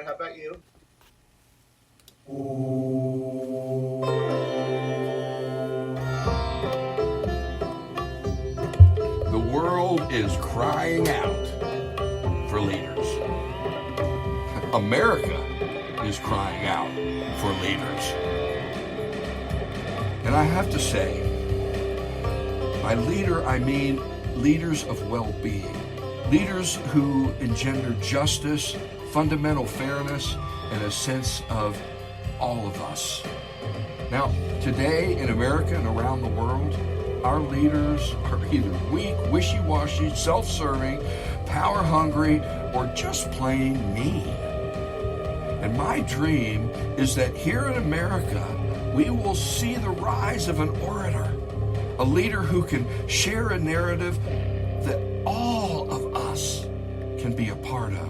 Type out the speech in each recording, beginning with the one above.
man. How about you? The world is crying out for leaders. America is crying out for leaders. And I have to say, by leader, I mean leaders of well-being. Leaders who engender justice, fundamental fairness, and a sense of all of us. Now, today in America and around the world, our leaders are either weak, wishy-washy, self-serving, power-hungry, or just plain mean. And my dream is that here in America, we will see the rise of an orator, a leader who can share a narrative that all of us can be a part of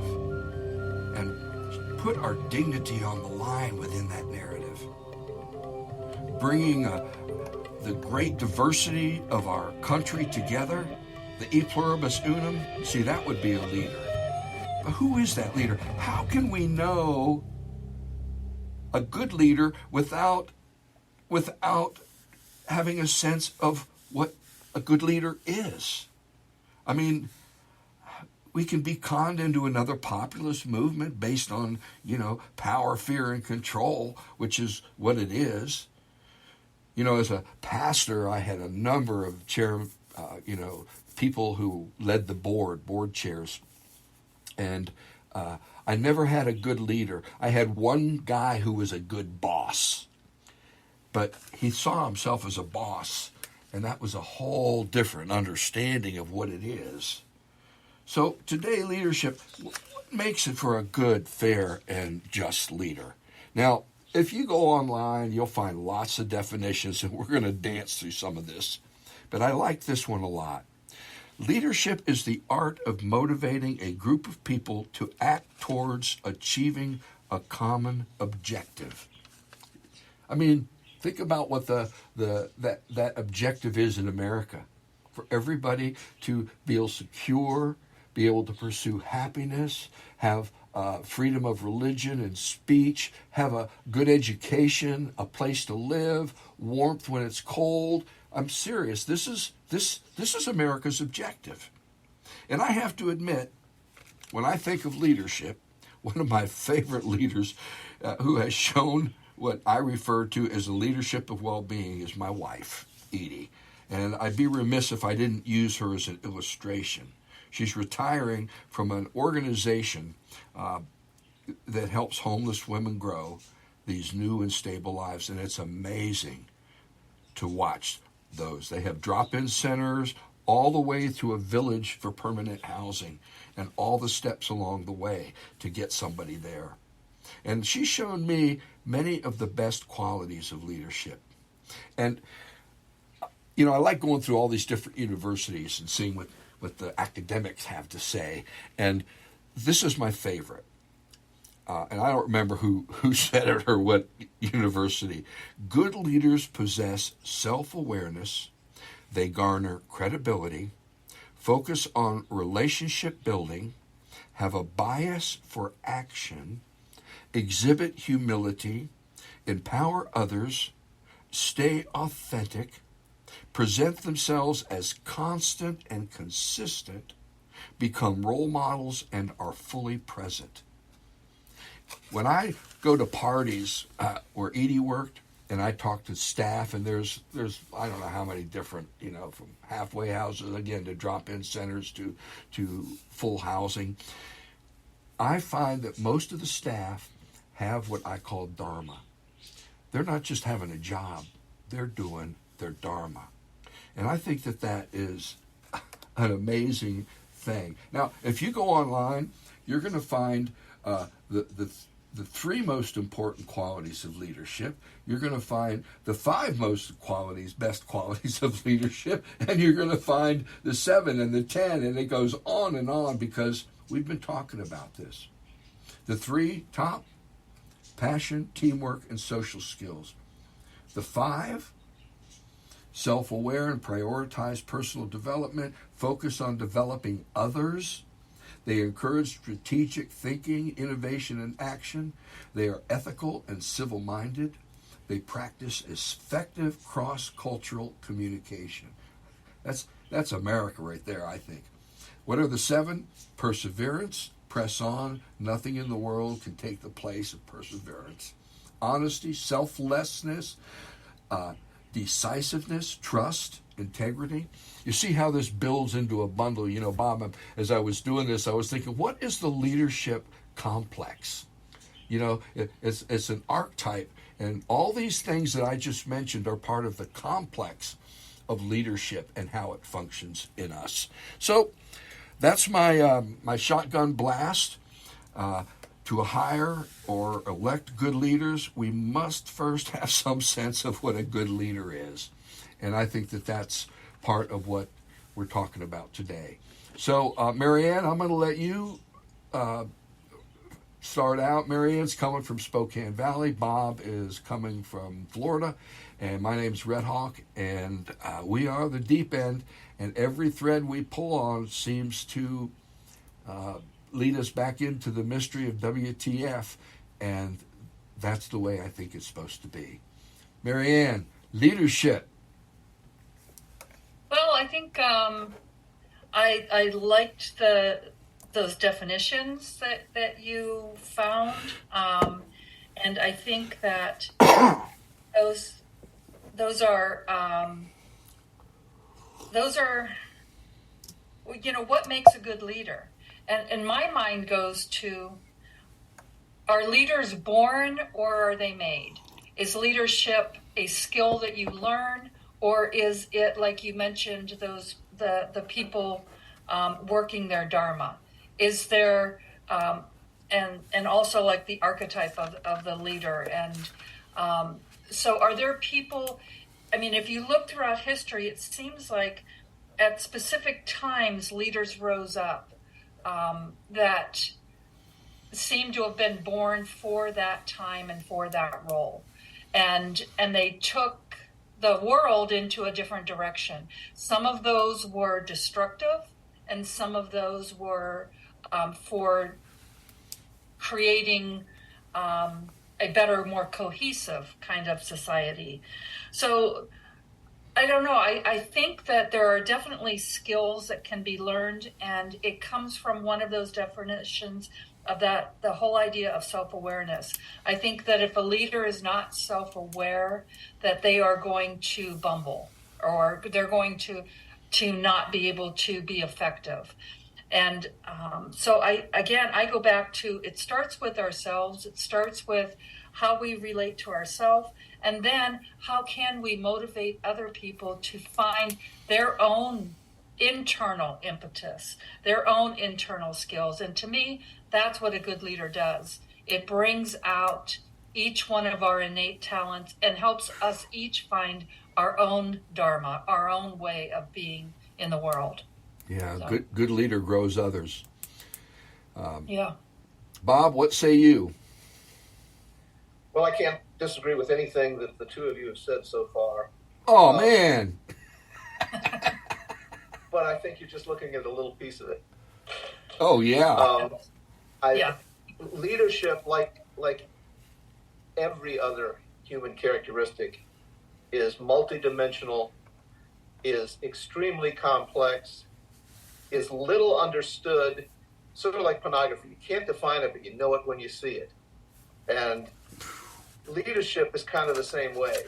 and put our dignity on the line within that narrative. Bringing the great diversity of our country together, the e pluribus unum, see, that would be a leader. But who is that leader? How can we know a good leader without having a sense of what a good leader is? I mean, we can be conned into another populist movement based on, power, fear, and control, which is what it is. As a pastor, I had a number of people who led the board chairs. And I never had a good leader. I had one guy who was a good boss. But he saw himself as a boss. And that was a whole different understanding of what it is. So today, leadership, what makes it for a good, fair, and just leader? Now, if you go online, you'll find lots of definitions, and we're going to dance through some of this. But I like this one a lot. Leadership is the art of motivating a group of people to act towards achieving a common objective. I mean, think about what that objective is in America. For everybody to feel secure, be able to pursue happiness, have freedom of religion and speech, have a good education, a place to live, warmth when it's cold. I'm serious. This is America's objective. And I have to admit, when I think of leadership, one of my favorite leaders who has shown what I refer to as the leadership of well-being is my wife, Edie. And I'd be remiss if I didn't use her as an illustration. She's retiring from an organization that helps homeless women grow these new and stable lives, and it's amazing to watch those. They have drop-in centers all the way to a village for permanent housing and all the steps along the way to get somebody there. And she's shown me many of the best qualities of leadership. And, I like going through all these different universities and seeing what the academics have to say. And this is my favorite. And I don't remember who said it or what university. Good leaders possess self-awareness. They garner credibility, focus on relationship building, have a bias for action, exhibit humility, empower others, stay authentic, present themselves as constant and consistent, become role models, and are fully present. When I go to parties where Edie worked, and I talk to staff, and there's I don't know how many different, from halfway houses, again, to drop-in centers to full housing, I find that most of the staff have what I call dharma. They're not just having a job, they're doing their dharma. And I think that is an amazing thing. Now, if you go online, you're going to find the three most important qualities of leadership. You're going to find the five best qualities of leadership, and you're going to find the 7 and the 10, and it goes on because we've been talking about this. The 3 top: passion, teamwork, and social skills. The 5: self-aware and prioritize personal development, focus on developing others. They encourage strategic thinking, innovation, and action. They are ethical and civil-minded. They practice effective cross-cultural communication. That's America right there, I think. What are the 7? Perseverance, press on. Nothing in the world can take the place of perseverance. Honesty, selflessness, decisiveness, trust, integrity. You see how this builds into a bundle. You know, Bob, as I was doing this, I was thinking, what is the leadership complex? You know, it's an archetype, and all these things that I just mentioned are part of the complex of leadership and how it functions in us. So that's my my shotgun blast. To hire or elect good leaders, we must first have some sense of what a good leader is. And I think that that's part of what we're talking about today. So, Marianne, I'm going to let you start out. Marianne's coming from Spokane Valley. Bob is coming from Florida. And my name's Red Hawk. And we are the Deep End. And every thread we pull on seems to lead us back into the mystery of WTF. And that's the way I think it's supposed to be. Marianne, leadership. Well, I think I liked those definitions that you found, and I think that those are what makes a good leader, and my mind goes to: are leaders born or are they made? Is leadership a skill that you learn? Or is it, like you mentioned, the people working their dharma? Is there, and also like the archetype of the leader? And so are there people, I mean, if you look throughout history, it seems like at specific times leaders rose up that seem to have been born for that time and for that role. And they took the world into a different direction. Some of those were destructive, and some of those were for creating a better, more cohesive kind of society. So I don't know. I think that there are definitely skills that can be learned, and it comes from one of those definitions of that, the whole idea of self-awareness. I think that if a leader is not self-aware, that they are going to bumble, or they're going to not be able to be effective. And so I go back to, it starts with ourselves. It starts with how we relate to ourselves, and then how can we motivate other people to find their own internal impetus, their own internal skills. And to me, that's what a good leader does. It brings out each one of our innate talents and helps us each find our own dharma, our own way of being in the world. Yeah, so. Good leader grows others. Yeah. Bob, what say you? Well, I can't disagree with anything that the two of you have said so far. Oh, man. But I think you're just looking at a little piece of it. Oh, yeah. Leadership, like every other human characteristic, is multidimensional, is extremely complex, is little understood, sort of like pornography. You can't define it, but you know it when you see it. And leadership is kind of the same way.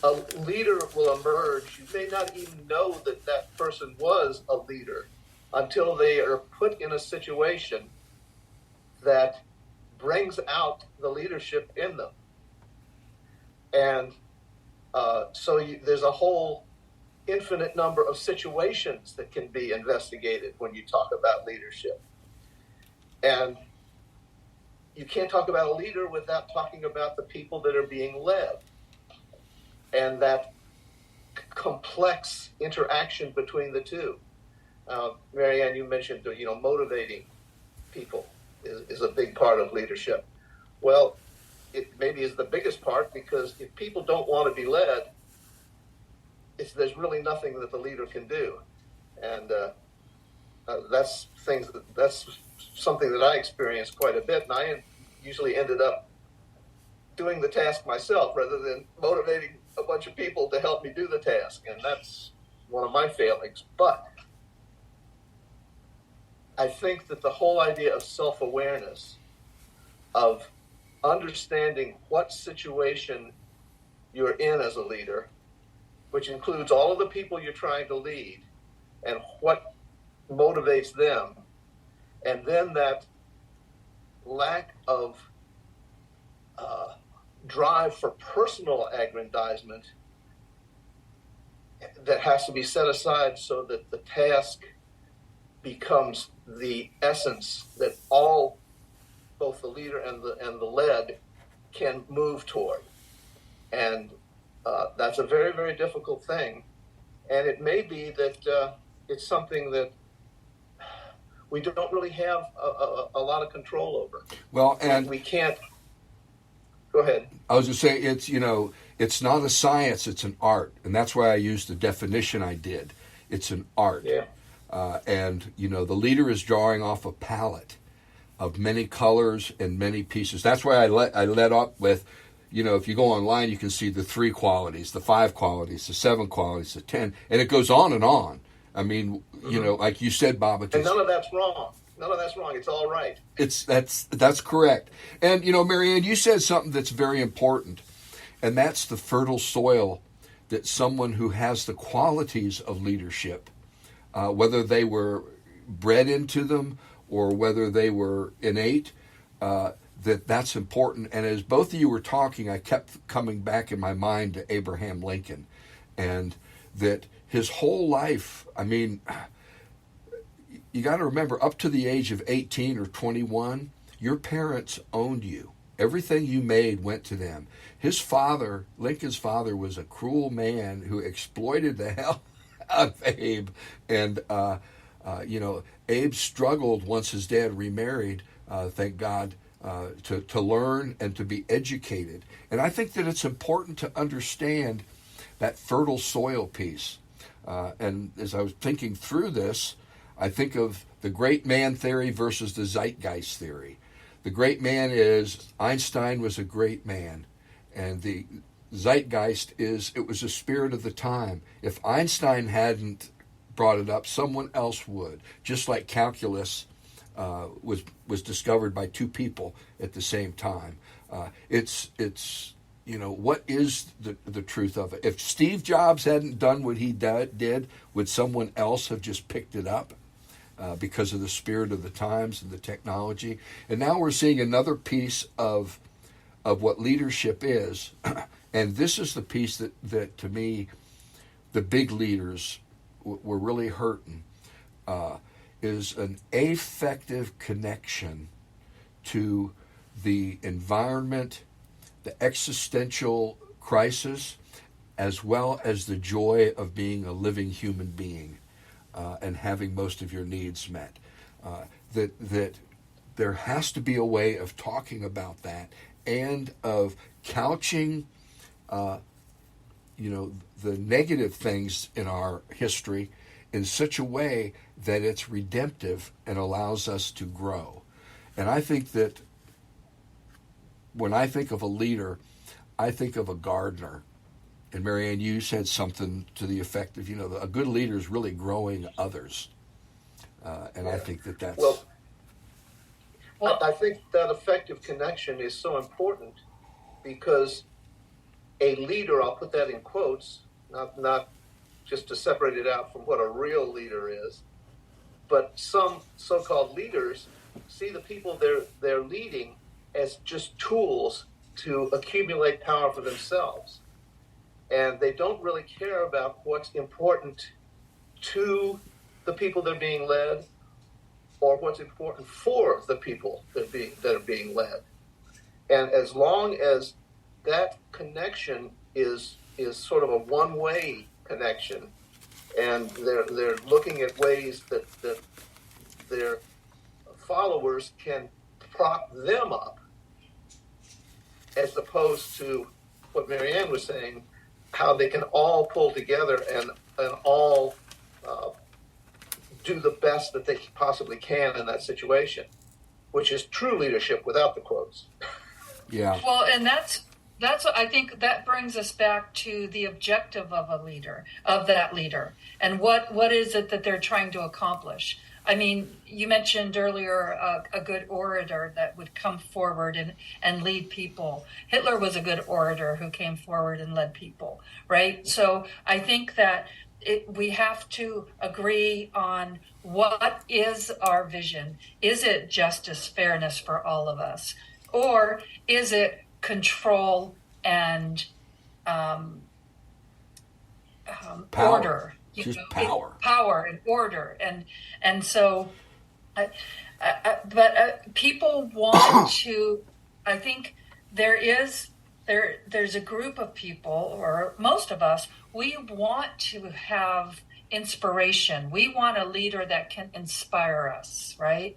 A leader will emerge. You may not even know that person was a leader until they are put in a situation that brings out the leadership in them. And there's a whole infinite number of situations that can be investigated when you talk about leadership. And you can't talk about a leader without talking about the people that are being led, and that complex interaction between the two. Marianne, you mentioned, motivating people is a big part of leadership. Well, it maybe is the biggest part, because if people don't want to be led, there's really nothing that the leader can do. And that's something that I experienced quite a bit, and I usually ended up doing the task myself rather than motivating a bunch of people to help me do the task, and that's one of my failings. But I think that the whole idea of self-awareness, of understanding what situation you're in as a leader, which includes all of the people you're trying to lead and what motivates them, and then that lack of drive for personal aggrandizement that has to be set aside so that the task becomes the essence that all, both the leader and the led, can move toward. And that's a very, very difficult thing. And it may be that it's something that we don't really have a lot of control over. Well, and we can't. Go ahead. I was going to say, it's not a science, it's an art. And that's why I used the definition I did. It's an art. Yeah. And the leader is drawing off a palette of many colors and many pieces. That's why I led up with, if you go online, you can see the 3 qualities, the 5 qualities, the 7 qualities, the 10, and it goes on and on. I mean, like you said, Bob. And none of that's wrong. None of that's wrong. It's all right. That's correct. And, Marianne, you said something that's very important, and that's the fertile soil that someone who has the qualities of leadership, whether they were bred into them or whether they were innate, that's important. And as both of you were talking, I kept coming back in my mind to Abraham Lincoln, and that his whole life, I mean, you got to remember, up to the age of 18 or 21, your parents owned you. Everything you made went to them. His father, Lincoln's father, was a cruel man who exploited the hell out of Abe. And, Abe struggled once his dad remarried, thank God, to learn and to be educated. And I think that it's important to understand that fertile soil piece. And as I was thinking through this, I think of the great man theory versus the zeitgeist theory. The great man is Einstein was a great man, and the zeitgeist is it was the spirit of the time. If Einstein hadn't brought it up, someone else would. Just like calculus was discovered by 2 people at the same time. It's what is the truth of it? If Steve Jobs hadn't done what he did, would someone else have just picked it up? Because of the spirit of the times and the technology. And now we're seeing another piece of what leadership is. And this is the piece that to me, the big leaders were really hurting, is an affective connection to the environment, the existential crisis, as well as the joy of being a living human being. And having most of your needs met. That there has to be a way of talking about that and of couching, the negative things in our history in such a way that it's redemptive and allows us to grow. And I think that when I think of a leader, I think of a gardener. And Marianne, you said something to the effect of, a good leader is really growing others. And I think that's... Well, I think that effective connection is so important because a leader, I'll put that in quotes, not just to separate it out from what a real leader is, but some so-called leaders see the people they're leading as just tools to accumulate power for themselves. And they don't really care about what's important to the people that are being led or what's important for the people that are being led. And as long as that connection is sort of a one-way connection, and they're looking at ways that their followers can prop them up, as opposed to what Marianne was saying, how they can all pull together and all do the best that they possibly can in that situation, which is true leadership without the quotes. Yeah. Well, and that's what I think that brings us back to the objective of that leader, and what is it that they're trying to accomplish. I mean, you mentioned earlier a good orator that would come forward and lead people. Hitler was a good orator who came forward and led people, right? So I think that we have to agree on what is our vision. Is it justice, fairness for all of us? Or is it control and Power. order? Just power. Power and order. And so, but people want to, I think there's a group of people, or most of us, we want to have inspiration. We want a leader that can inspire us, right?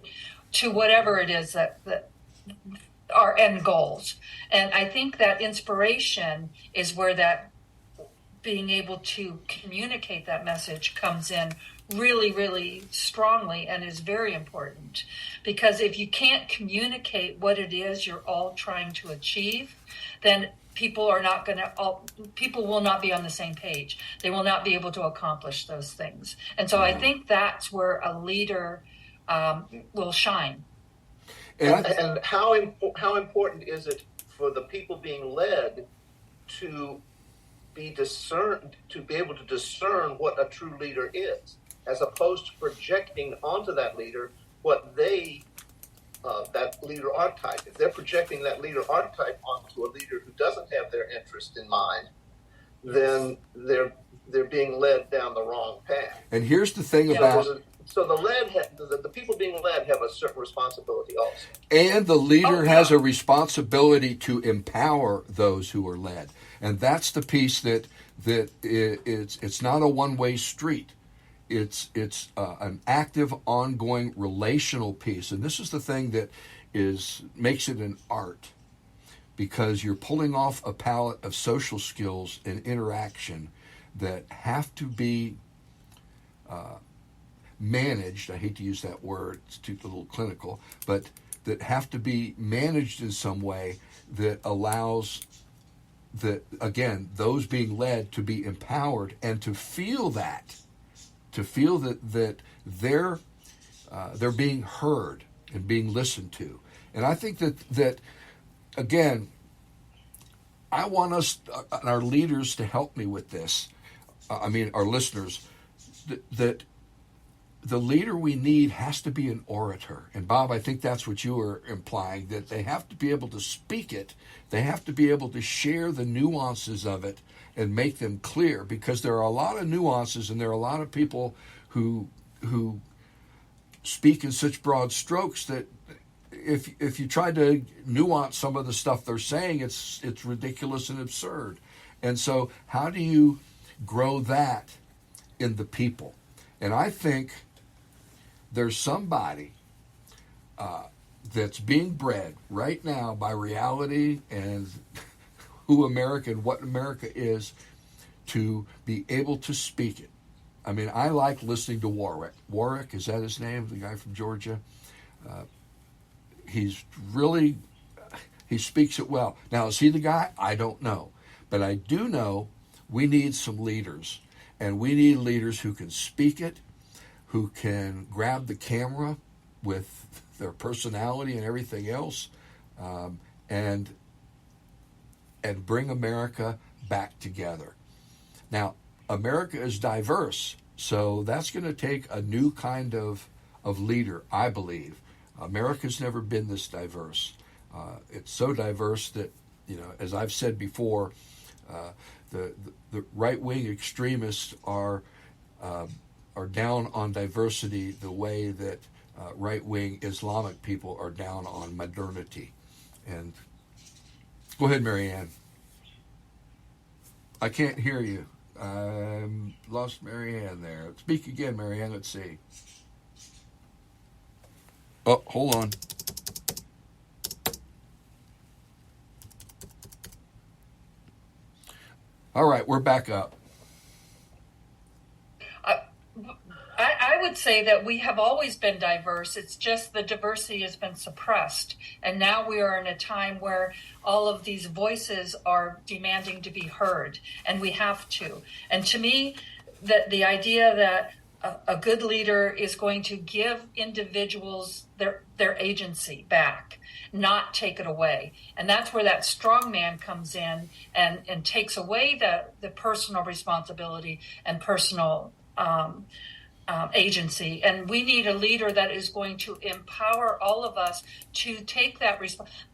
To whatever it is that our end goals. And I think that inspiration is where that being able to communicate that message comes in really, really strongly and is very important. Because if you can't communicate what it is you're all trying to achieve, then people will not be on the same page. They will not be able to accomplish those things. And so I think that's where a leader will shine. And how important is it for the people being led to be discerned, to be able to discern what a true leader is, as opposed to projecting onto that leader what they that leader archetype. If they're projecting that leader archetype onto a leader who doesn't have their interest in mind, then they're being led down the wrong path. And here's the thing about so the people being led have a certain responsibility also. And the leader has a responsibility to empower those who are led. And that's the piece that it's not a one-way street. It's an active, ongoing relational piece. And this is the thing that makes it an art, because you're pulling off a palette of social skills and interaction that have to be managed. I hate to use that word, it's too a little clinical, but that have to be managed in some way that allows those being led to be empowered and to feel that they're being heard and being listened to. And I think that again, I want us, our leaders, to help me with this. Our listeners, that the leader we need has to be an orator. And Bob, I think that's what you were implying, that they have to be able to speak it. They have to be able to share the nuances of it and make them clear, because there are a lot of nuances and there are a lot of people who speak in such broad strokes that if you try to nuance some of the stuff they're saying, it's ridiculous and absurd. And so how do you grow that in the people? And I think there's somebody that's being bred right now by reality and what America is, to be able to speak it. I mean, I like listening to Warwick. Warwick, is that his name? The guy from Georgia? He speaks it well. Now, is he the guy? I don't know. But I do know we need some leaders. And we need leaders who can speak it, who can grab the camera with their personality and everything else, and bring America back together. Now, America is diverse, so that's going to take a new kind of leader, I believe. America's never been this diverse. It's so diverse that, as I've said before, the right-wing extremists are down on diversity the way that right-wing Islamic people are down on modernity. And go ahead, Marianne. I can't hear you. I lost Marianne there. Speak again, Marianne. Let's see. Oh, hold on. All right, we're back up. I would say say that we have always been diverse. It's just the diversity has been suppressed. And now we are in a time where all of these voices are demanding to be heard, and we have to. And to me, the idea that a good leader is going to give individuals their agency back, not take it away. And that's where that strong man comes in and takes away the personal responsibility and personal agency. And we need a leader that is going to empower all of us to take that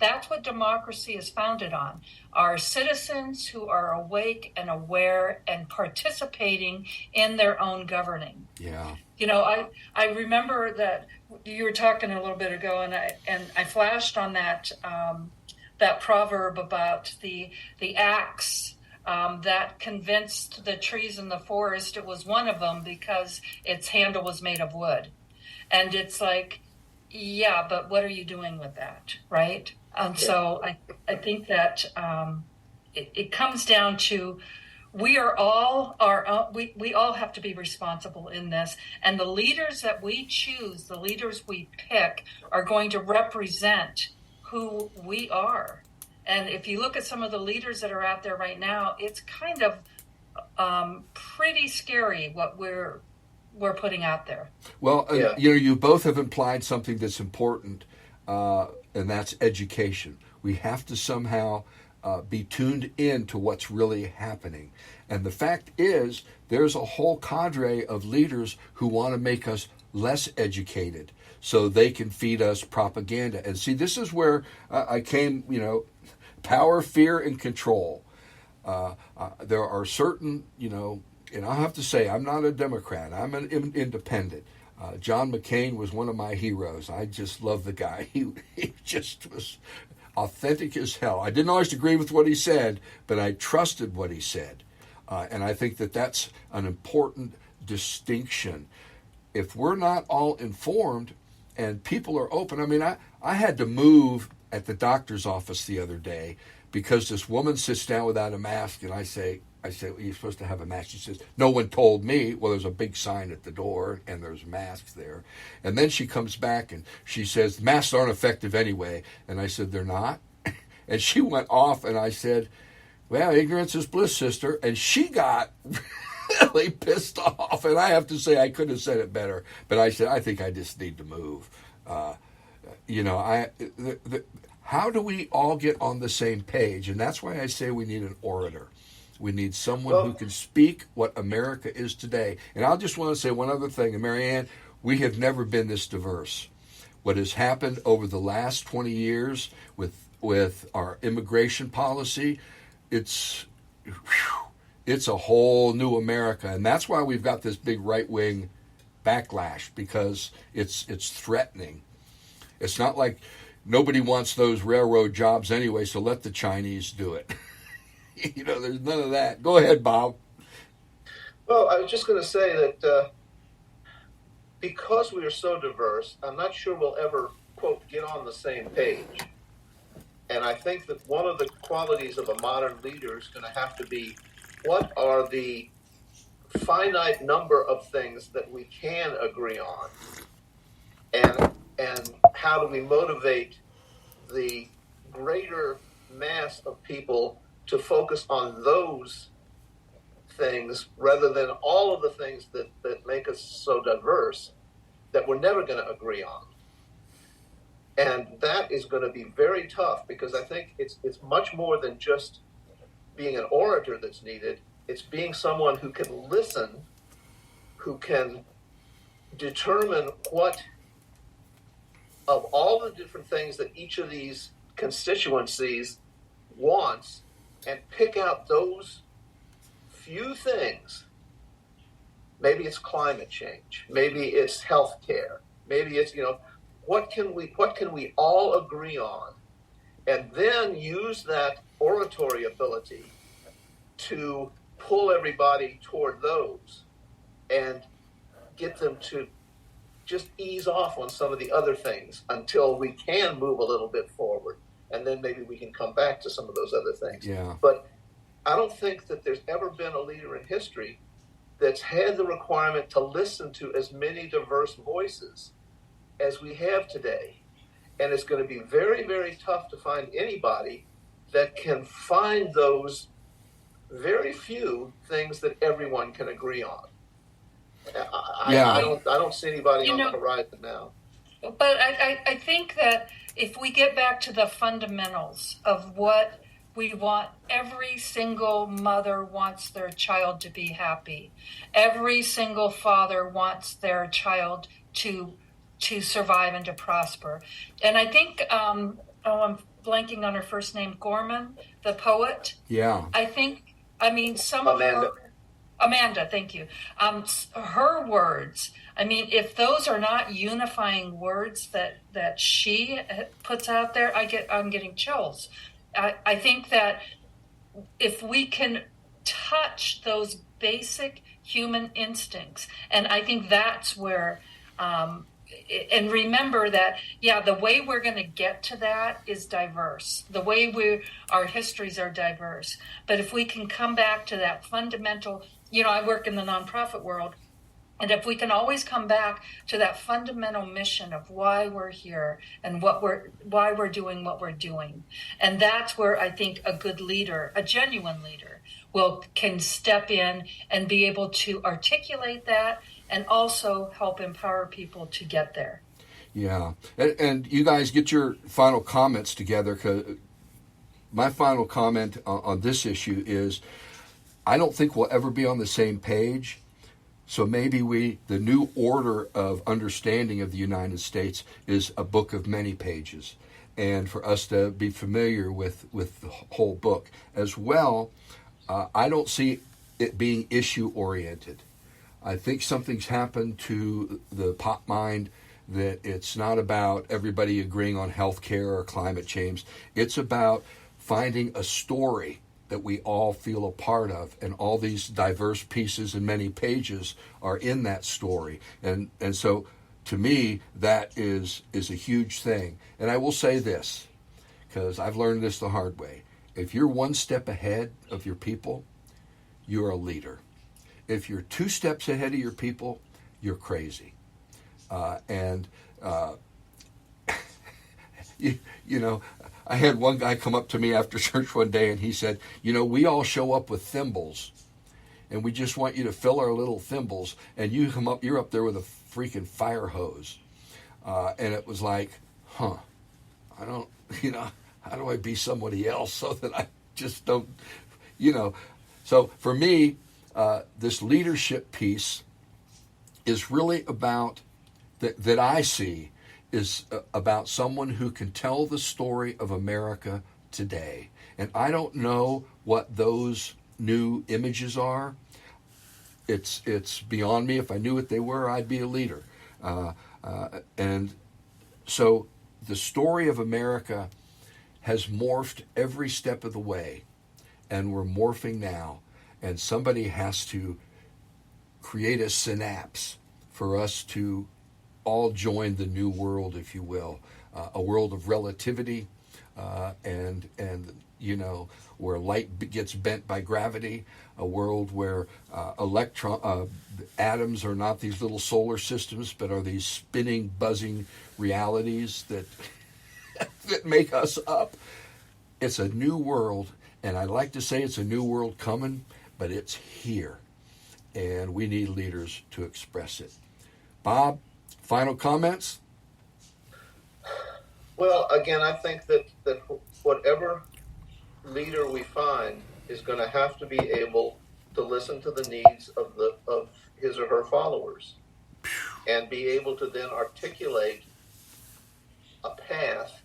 That's what democracy is founded on. Our citizens who are awake and aware and participating in their own governing. Yeah. You know, I remember that you were talking a little bit ago, and I flashed on that proverb about the axe that convinced the trees in the forest it was one of them because its handle was made of wood. And it's like, yeah, but what are you doing with that, right? So I think that it comes down to we all have to be responsible in this, and the leaders that we choose, the leaders we pick, are going to represent who we are. And if you look at some of the leaders that are out there right now, it's kind of pretty scary what we're putting out there. Well, you both have implied something that's important, and that's education. We have to somehow be tuned in to what's really happening. And the fact is, there's a whole cadre of leaders who want to make us less educated so they can feed us propaganda. And see, this is where I came, power, fear, and control. There are certain, and I'll have to say, I'm not a Democrat. I'm an independent. John McCain was one of my heroes. I just love the guy. He just was authentic as hell. I didn't always agree with what he said, but I trusted what he said. And I think that that's an important distinction. If we're not all informed and people are open, I mean, I had to move at the doctor's office the other day because this woman sits down without a mask, and I say, well, you're supposed to have a mask. She says, no one told me. Well, there's a big sign at the door, and there's masks there. And then she comes back, and she says, masks aren't effective anyway. And I said, they're not? And she went off, and I said, well, ignorance is bliss, sister. And she got really pissed off. And I have to say, I could have said it better. But I said, I think I just need to move. How do we all get on the same page? And that's why I say we need an orator. We need someone who can speak what America is today. And I just want to say one other thing. And Marianne, we have never been this diverse. What has happened over the last 20 years with our immigration policy, it's a whole new America. And that's why we've got this big right-wing backlash, because it's threatening. It's not like nobody wants those railroad jobs anyway, so let the Chinese do it. There's none of that. Go ahead, Bob. Well, I was just going to say that because we are so diverse, I'm not sure we'll ever, quote, get on the same page. And I think that one of the qualities of a modern leader is going to have to be, what are the finite number of things that we can agree on? And how do we motivate the greater mass of people to focus on those things rather than all of the things that make us so diverse that we're never going to agree on? And that is going to be very tough, because I think it's much more than just being an orator that's needed. It's being someone who can listen, who can determine what of all the different things that each of these constituencies wants, and pick out those few things. Maybe it's climate change. Maybe it's healthcare. Maybe it's, what can we all agree on? And then use that oratory ability to pull everybody toward those and get them to just ease off on some of the other things until we can move a little bit forward. And then maybe we can come back to some of those other things. Yeah. But I don't think that there's ever been a leader in history that's had the requirement to listen to as many diverse voices as we have today. And it's going to be very, very tough to find anybody that can find those very few things that everyone can agree on. I don't see anybody on the horizon now. But I think that if we get back to the fundamentals of what we want, every single mother wants their child to be happy. Every single father wants their child to survive and to prosper. And I think, I'm blanking on her first name, Gorman, the poet. Yeah. Some of her... Amanda, thank you. Her words, if those are not unifying words that she puts out there, I'm getting chills. I think that if we can touch those basic human instincts, and I think that's where, and remember that, the way we're going to get to that is diverse. The way our histories are diverse. But if we can come back to that fundamental, I work in the nonprofit world, and if we can always come back to that fundamental mission of why we're here and why we're doing what we're doing, and that's where I think a good leader, a genuine leader, can step in and be able to articulate that and also help empower people to get there. Yeah, and you guys get your final comments together, because my final comment on this issue is, I don't think we'll ever be on the same page. So maybe the new order of understanding of the United States is a book of many pages. And for us to be familiar with the whole book as well, I don't see it being issue oriented. I think something's happened to the pop mind, that it's not about everybody agreeing on healthcare or climate change. It's about finding a story that we all feel a part of, and all these diverse pieces and many pages are in that story. And so to me, that is a huge thing. And I will say this, because I've learned this the hard way. If you're one step ahead of your people, you're a leader. If you're two steps ahead of your people, you're crazy. I had one guy come up to me after church one day, and he said, we all show up with thimbles, and we just want you to fill our little thimbles, and you're up there with a freaking fire hose. And it was like, I don't, how do I be somebody else so that I just don't, So for me, this leadership piece is really about, that I see, is about someone who can tell the story of America today. And I don't know what those new images are. It's beyond me. If I knew what they were, I'd be a leader. And so the story of America has morphed every step of the way, and we're morphing now. And somebody has to create a synapse for us to all join the new world, if you will, a world of relativity, and where light gets bent by gravity, a world where atoms are not these little solar systems, but are these spinning, buzzing realities that that make us up. It's a new world, and I like to say it's a new world coming, but it's here, and we need leaders to express it. Bob, final comments? Well, again, I think that whatever leader we find is going to have to be able to listen to the needs of his or her followers, and be able to then articulate a path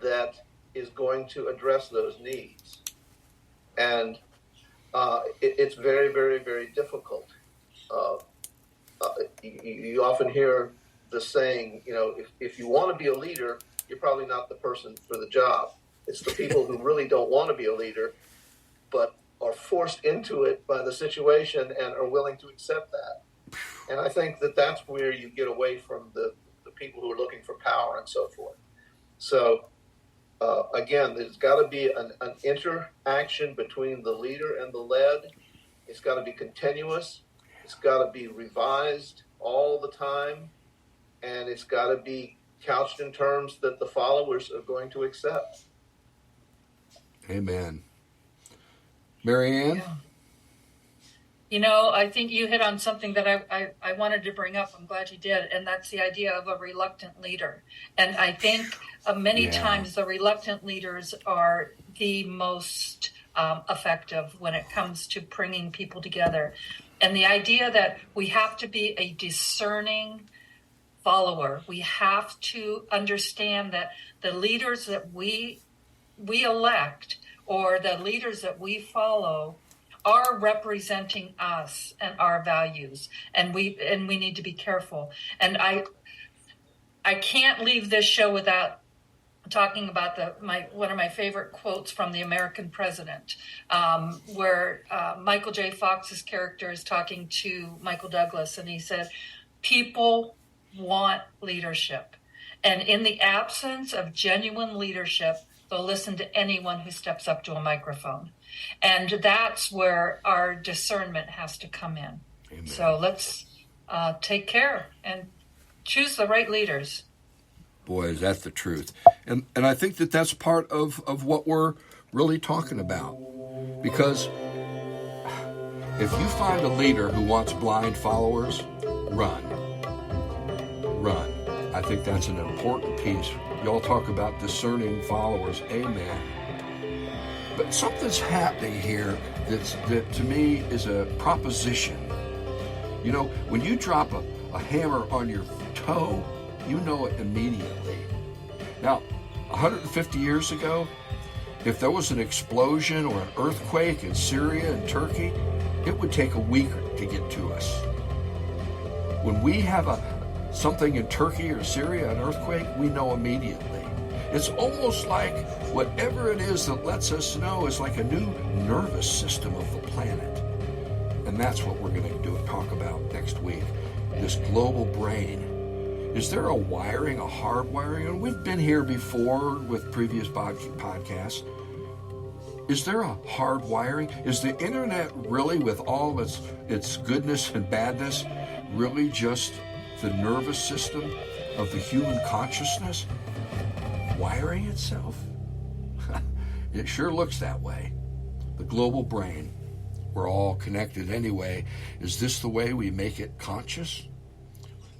that is going to address those needs. And it's very, very, very difficult. You often hear the saying, if you want to be a leader, you're probably not the person for the job. It's the people who really don't want to be a leader, but are forced into it by the situation and are willing to accept that. And I think that that's where you get away from the people who are looking for power and so forth. So, again, there's got to be an interaction between the leader and the led. It's got to be continuous. It's got to be revised all the time, and it's got to be couched in terms that the followers are going to accept. Amen. Mary Ann? Yeah. You know, I think you hit on something that I wanted to bring up. I'm glad you did. And that's the idea of a reluctant leader. And I think many times the reluctant leaders are the most effective when it comes to bringing people together. And the idea that we have to be a discerning follower. We have to understand that the leaders that we elect or the leaders that we follow are representing us and our values, and we need to be careful. And I can't leave this show without talking about one of my favorite quotes from the American President, where Michael J. Fox's character is talking to Michael Douglas, and he said, "People want leadership, and in the absence of genuine leadership, they'll listen to anyone who steps up to a microphone." And that's where our discernment has to come in. Amen. So let's take care and choose the right leaders. Boy, is that the truth. And I think that that's part of what we're really talking about. Because if you find a leader who wants blind followers, run. Run. I think that's an important piece. Y'all talk about discerning followers. Amen. But something's happening here that to me is a proposition. You know, when you drop a hammer on your toe, you know it immediately. Now, 150 years ago, if there was an explosion or an earthquake in Syria and Turkey, it would take a week to get to us. When we have something in Turkey or Syria, an earthquake, we know immediately. It's almost like whatever it is that lets us know is like a new nervous system of the planet. And that's what we're going to talk about next week, this global brain. Is there a wiring, a hardwiring? And we've been here before with previous podcasts. Is there a hardwiring? Is the internet really, with all its goodness and badness, really just the nervous system of the human consciousness wiring itself? It sure looks that way. The global brain. We're all connected anyway. Is this the way we make it conscious?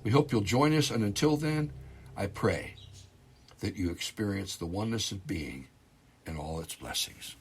We hope you'll join us, and until then, I pray that you experience the oneness of being and all its blessings.